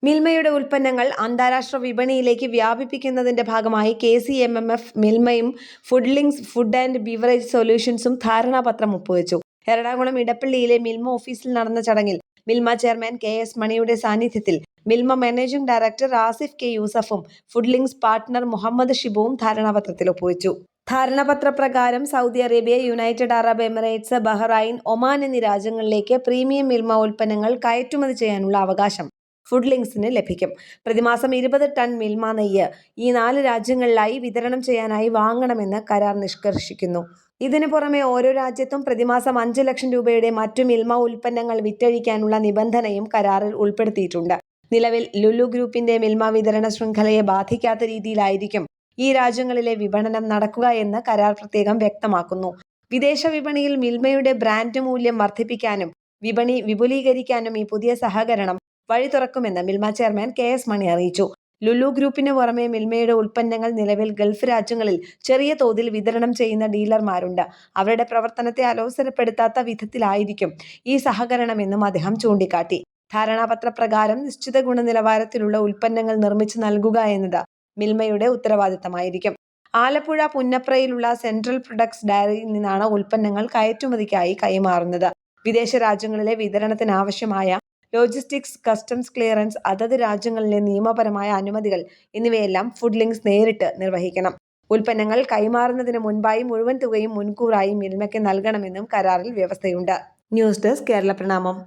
മിൽമയുടെ ഉൽപ്പന്നങ്ങൾ അന്താരാഷ്ട്ര വിപണിയിലേക്ക് വ്യാപിപ്പിക്കുന്നതിന്റെ ഭാഗമായി KCMMF മിൽമയും ഫുഡ്ലിങ്സ് ഫുഡ് ആൻഡ് ബിവറേജ് സൊല്യൂഷൻസും ധാരണാപത്രം ഒപ്പുവെച്ചു. എറണാകുളം ഇടപ്പള്ളിയിലെ മിൽമ ഓഫീസിൽ നടന്ന ചടങ്ങിൽ മിൽമ ചെയർമാൻ KS മണിയുടെ സാന്നിധ്യത്തിൽ Milma managing director Asif K യൂസഫും ഫുഡ്ലിങ്സ് പാർട്ണർ മുഹമ്മദ് ഷിബുവും ധാരണാപത്രത്തിൽ ഒപ്പുവെച്ചു. ധാരണാപത്രപ്രകാരം Saudi Arabia, United Arab Emirates, Bahrain, Oman എന്നീ രാജ്യങ്ങളിലേക്ക് പ്രീമിയം മിൽമ ഉൽപ്പന്നങ്ങൾ കയറ്റുമതി ചെയ്യാനുള്ള അവകാശം ഫുഡ്ലിങ്സിന് ലഭിക്കും. പ്രതിമാസം 20 ടൺ മിൽമ നെയ്യ് ഈ 4 രാജ്യങ്ങളിലായി വിതരണം ചെയ്യാനായി വാങ്ങണമെന്ന് കരാർ നിഷ്കർഷിക്കുന്നു. ഇതിനു പുറമെ ഓരോ രാജ്യത്തും പ്രതിമാസം 5 ലക്ഷം രൂപയുടെ മറ്റു മിൽമ ഉൽപ്പന്നങ്ങൾ വിറ്റഴിക്കാനുള്ള നിബന്ധനയും കരാറിൽ ഉൾപ്പെടുത്തിയിട്ടുണ്ട്. നിലവിൽ ലുലു ഗ്രൂപ്പിന്റെ മിൽമ വിതരണ ശൃംഖലയെ ബാധിക്കാത്ത രീതിയിലായിരിക്കും ഈ രാജ്യങ്ങളിലെ വിപണനം നടക്കുക എന്ന് കരാർ പ്രത്യേകം വ്യക്തമാക്കുന്നു. വിദേശ വിപണിയിൽ മിൽമയുടെ ബ്രാൻഡ് മൂല്യം വർദ്ധിപ്പിക്കാനും വിപണി വിപുലീകരിക്കാനും ഈ പുതിയ സഹകരണം വഴി തുറക്കുമെന്ന് മിൽമ ചെയർമാൻ KS മണി അറിയിച്ചു. ലുലു ഗ്രൂപ്പിന് പുറമെ മിൽമയുടെ ഉൽപ്പന്നങ്ങൾ നിലവിൽ ഗൾഫ് രാജ്യങ്ങളിൽ ചെറിയ തോതിൽ വിതരണം ചെയ്യുന്ന ഡീലർമാരുണ്ട്. അവരുടെ പ്രവർത്തനത്തെ അലോസരപ്പെടുത്താത്ത വിധത്തിലായിരിക്കും ഈ സഹകരണമെന്നും അദ്ദേഹം ചൂണ്ടിക്കാട്ടി. ധാരണാപത്രപ്രകാരം നിശ്ചിത ഗുണനിലവാരത്തിലുള്ള ഉൽപ്പന്നങ്ങൾ നിർമ്മിച്ചു നൽകുക എന്നത് മിൽമയുടെ ഉത്തരവാദിത്തമായിരിക്കും. ആലപ്പുഴ പുന്നപ്രയിലുള്ള സെൻട്രൽ പ്രൊഡക്ട്സ് ഡയറിയിൽ നിന്നാണ് ഉൽപ്പന്നങ്ങൾ കയറ്റുമതിക്കായി കൈമാറുന്നത്. വിദേശ രാജ്യങ്ങളിലെ വിതരണത്തിനാവശ്യമായ ലോജിസ്റ്റിക്സ്, കസ്റ്റംസ് ക്ലിയറൻസ്, അതത് രാജ്യങ്ങളിലെ നിയമപരമായ അനുമതികൾ എന്നിവയെല്ലാം ഫുഡ്ലിങ്സ് നേരിട്ട് നിർവഹിക്കണം. ഉൽപ്പന്നങ്ങൾ കൈമാറുന്നതിന് മുൻപായി മുഴുവൻ തുകയും മുൻകൂറായി മിൽമയ്ക്ക് നൽകണമെന്നും കരാറിൽ വ്യവസ്ഥയുണ്ട്. ന്യൂസ് ഡെസ്ക് കേരള പ്രണാമം.